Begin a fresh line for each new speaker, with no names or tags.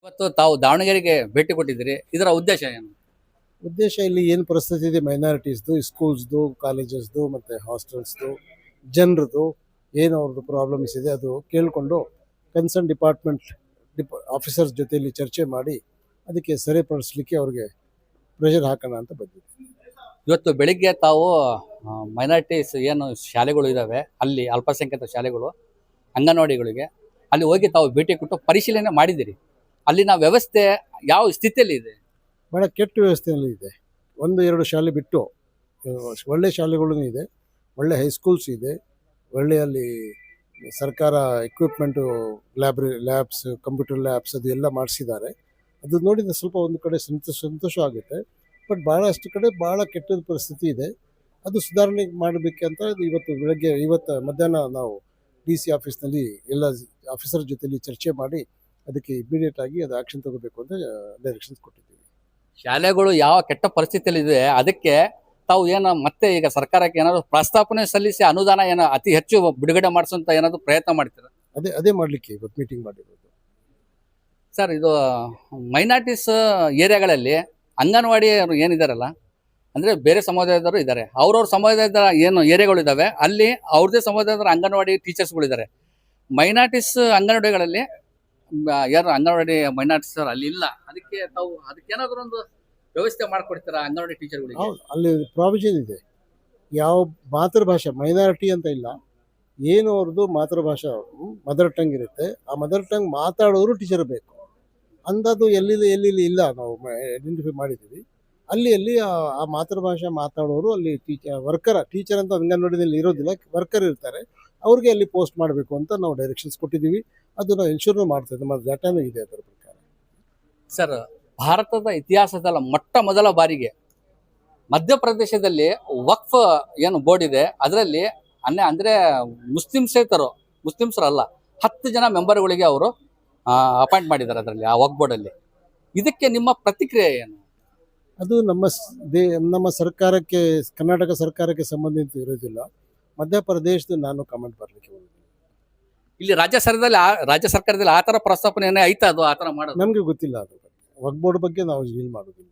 ಇವತ್ತು ತಾವು ದಾವಣಗೆರೆಗೆ ಭೇಟಿ ಕೊಟ್ಟಿದ್ದೀರಿ. ಇದರ ಉದ್ದೇಶ ಏನು?
ಉದ್ದೇಶ ಇಲ್ಲಿ ಏನು ಪರಿಸ್ಥಿತಿ ಇದೆ ಮೈನಾರಿಟೀಸ್ದು, ಸ್ಕೂಲ್ಸ್ದು, ಕಾಲೇಜಸ್ದು ಮತ್ತು ಹಾಸ್ಟೆಲ್ಸ್ದು, ಜನರದು ಏನು ಅವ್ರದ್ದು ಪ್ರಾಬ್ಲಮ್ಸ್ ಇದೆ ಅದು ಕೇಳಿಕೊಂಡು ಕನ್ಸರ್ನ್ ಡಿಪಾರ್ಟ್ಮೆಂಟ್ ಆಫೀಸರ್ಸ್ ಜೊತೆಯಲ್ಲಿ ಚರ್ಚೆ ಮಾಡಿ ಅದಕ್ಕೆ ಸರಿಪಡಿಸ್ಲಿಕ್ಕೆ ಅವ್ರಿಗೆ ಪ್ರೆಷರ್ ಹಾಕೋಣ ಅಂತ ಬಂದಿದ್ದೆ.
ಇವತ್ತು ಬೆಳಿಗ್ಗೆ ತಾವು ಮೈನಾರಿಟೀಸ್ ಏನು ಶಾಲೆಗಳು ಇದ್ದಾವೆ, ಅಲ್ಲಿ ಅಲ್ಪಸಂಖ್ಯಾತ ಶಾಲೆಗಳು, ಅಂಗನವಾಡಿಗಳಿಗೆ ಅಲ್ಲಿ ಹೋಗಿ ತಾವು ಭೇಟಿ ಕೊಟ್ಟು ಪರಿಶೀಲನೆ ಮಾಡಿದ್ದೀರಿ. ಅಲ್ಲಿನ ವ್ಯವಸ್ಥೆ ಯಾವ ಸ್ಥಿತಿಯಲ್ಲಿ ಇದೆ?
ಭಾಳ ಕೆಟ್ಟ ವ್ಯವಸ್ಥೆಯಲ್ಲಿ ಇದೆ. ಒಂದು ಎರಡು ಶಾಲೆ ಬಿಟ್ಟು ಒಳ್ಳೆ ಶಾಲೆಗಳೂ ಇದೆ, ಒಳ್ಳೆ ಹೈಸ್ಕೂಲ್ಸ್ ಇದೆ, ಒಳ್ಳೆ ಅಲ್ಲಿ ಸರ್ಕಾರ ಎಕ್ವಿಪ್ಮೆಂಟು ಲ್ಯಾಬ್ಸ್, ಕಂಪ್ಯೂಟರ್ ಲ್ಯಾಬ್ಸ್ ಅದು ಎಲ್ಲ ಮಾಡಿಸಿದ್ದಾರೆ. ಅದು ನೋಡಿದರೆ ಸ್ವಲ್ಪ ಒಂದು ಕಡೆ ಸಂತೋಷ ಆಗುತ್ತೆ. ಬಟ್ ಭಾಳಷ್ಟು ಕಡೆ ಭಾಳ ಕೆಟ್ಟದ ಪರಿಸ್ಥಿತಿ ಇದೆ. ಅದು ಸುಧಾರಣೆ ಮಾಡಬೇಕಂತ ಇವತ್ತು ಮಧ್ಯಾಹ್ನ ನಾವು DC ಆಫೀಸ್ನಲ್ಲಿ ಎಲ್ಲ ಆಫೀಸರ್ ಜೊತೆಲಿ ಚರ್ಚೆ ಮಾಡಿ ಅದಕ್ಕೆ ಇಮಿಡಿಯೇಟ್ ಆಗಿ ಅದು ಆ್ಯಕ್ಷನ್ ತಗೋಬೇಕು ಅಂತ ಡೈರೆಕ್ಷನ್ಸ್ ಕೊಟ್ಟಿದ್ದೀವಿ.
ಶಾಲೆಗಳು ಯಾವ ಕೆಟ್ಟ ಪರಿಸ್ಥಿತಿಯಲ್ಲಿ ಇದೆ, ಅದಕ್ಕೆ ತಾವು ಏನು ಮತ್ತೆ ಈಗ ಸರ್ಕಾರಕ್ಕೆ ಏನಾದ್ರು ಪ್ರಸ್ತಾಪನೆ ಸಲ್ಲಿಸಿ ಅನುದಾನ ಏನೋ ಅತಿ ಹೆಚ್ಚು ಬಿಡುಗಡೆ ಮಾಡಿಸುವಂತ ಏನಾದ್ರು ಪ್ರಯತ್ನ ಮಾಡ್ತೀರಾ?
ಅದೇ ಮಾಡಲಿಕ್ಕೆ ಇವತ್ತು ಮೀಟಿಂಗ್ ಮಾಡಿರೋದು.
ಸರ್, ಇದು ಮೈನಾರಿಟೀಸ್ ಏರಿಯಾಗಳಲ್ಲಿ ಅಂಗನವಾಡಿ ಏನಿದಾರಲ್ಲ, ಅಂದ್ರೆ ಬೇರೆ ಸಮುದಾಯದವರು ಇದ್ದಾರೆ, ಅವ್ರವ್ರ ಸಮುದಾಯದ ಏನು ಏರಿಯಾಗಳು ಇದಾವೆ ಅಲ್ಲಿ ಅವ್ರದೇ ಸಮುದಾಯದ ಅಂಗನವಾಡಿ ಟೀಚರ್ಸ್ಗಳಿದ್ದಾರೆ. ಮೈನಾರಿಟೀಸ್ ಅಂಗನವಾಡಿಗಳಲ್ಲಿ ಯಾರು ಅಂಗನವಾಡಿ ಮೈನಾರಿಟೀಸ್ ಅಲ್ಲಿ ಇಲ್ಲ. ಅದಕ್ಕೇನಾದ್ರು ಒಂದು ವ್ಯವಸ್ಥೆ ಮಾಡ್ಕೊಡ್ತೀರಾ ಅಂಗನವಾಡಿ ಟೀಚರ್ಗಳಿಗೆ?
ಹೌದು, ಅಲ್ಲಿ ಪ್ರಾವಿಷನ್ ಇದೆ. ಯಾವ ಮಾತೃಭಾಷೆ ಮೈನಾರಿಟಿ ಅಂತ ಇಲ್ಲ, ಏನು ಅವ್ರದ್ದು ಮಾತೃಭಾಷಾ ಮದರ್ ಟಂಗ್ ಇರುತ್ತೆ, ಆ ಮದರ್ ಟಂಗ್ ಮಾತಾಡೋರು ಟೀಚರ್ ಬೇಕು ಅಂಥದ್ದು ಎಲ್ಲಿ ಇಲ್ಲ. ನಾವು ಐಡೆಂಟಿಫೈ ಮಾಡಿದ್ದೀವಿ. ಅಲ್ಲಿ ಆ ಮಾತೃಭಾಷೆ ಮಾತಾಡೋರು ಅಲ್ಲಿ ಟೀಚರ್ ಅಂತ ಅಂಗನವಾಡಿನಲ್ಲಿ ಇರೋದಿಲ್ಲ, ವರ್ಕರ್ ಇರ್ತಾರೆ, ಅವ್ರಿಗೆ ಅಲ್ಲಿ ಪೋಸ್ಟ್ ಮಾಡಬೇಕು ಅಂತ ನಾವು ಡೈರೆಕ್ಷನ್ಸ್ ಕೊಟ್ಟಿದ್ದೀವಿ. ಅದು ನಾವು ಇನ್ಶೂರ್ನೂ ಮಾಡ್ತೇವೆ, ನಮ್ಮ ಡಾಟಾನೂ ಇದೆ ಅದರ ಪ್ರಕಾರ.
ಸರ್, ಭಾರತದ ಇತಿಹಾಸದಲ್ಲ ಮೊಟ್ಟ ಮೊದಲ ಬಾರಿಗೆ ಮಧ್ಯಪ್ರದೇಶದಲ್ಲಿ ವಕ್ಫ್ ಏನು ಬೋರ್ಡ್ ಇದೆ, ಅದರಲ್ಲಿ ಅಂದ್ರೆ ಮುಸ್ಲಿಮ್ಸರಲ್ಲ 10 ಜನ ಮೆಂಬರ್ಗಳಿಗೆ ಅವರು ಅಪಾಯಿಂಟ್ ಮಾಡಿದ್ದಾರೆ ಅದರಲ್ಲಿ, ಆ ವಕ್ಫ್ ಬೋರ್ಡಲ್ಲಿ. ಇದಕ್ಕೆ ನಿಮ್ಮ ಪ್ರತಿಕ್ರಿಯೆ ಏನು?
ಅದು ನಮ್ಮ ಸರ್ಕಾರಕ್ಕೆ, ಕರ್ನಾಟಕ ಸರ್ಕಾರಕ್ಕೆ ಸಂಬಂಧಿತ ಇರೋದಿಲ್ಲ. ಮಧ್ಯಪ್ರದೇಶದ ನಾನು ಕಮೆಂಟ್ ಬರಲಿಕ್ಕೆ ಹೋಗಿದ್ದೀನಿ.
ಇಲ್ಲಿ ರಾಜ್ಯ ಸರ್ಕಾರದಲ್ಲಿ ಆ ಥರ ಪ್ರಸ್ತಾಪನೆ ಏನೇ ಐತಾ? ಅದು ಆ ಥರ ಮಾಡೋದು
ನಮಗೆ ಗೊತ್ತಿಲ್ಲ. ಅದು ವಕ್ಫ್ ಬೋರ್ಡ್ ಬಗ್ಗೆ ನಾವು ಡೀಲ್ ಮಾಡೋದಿಲ್ಲ.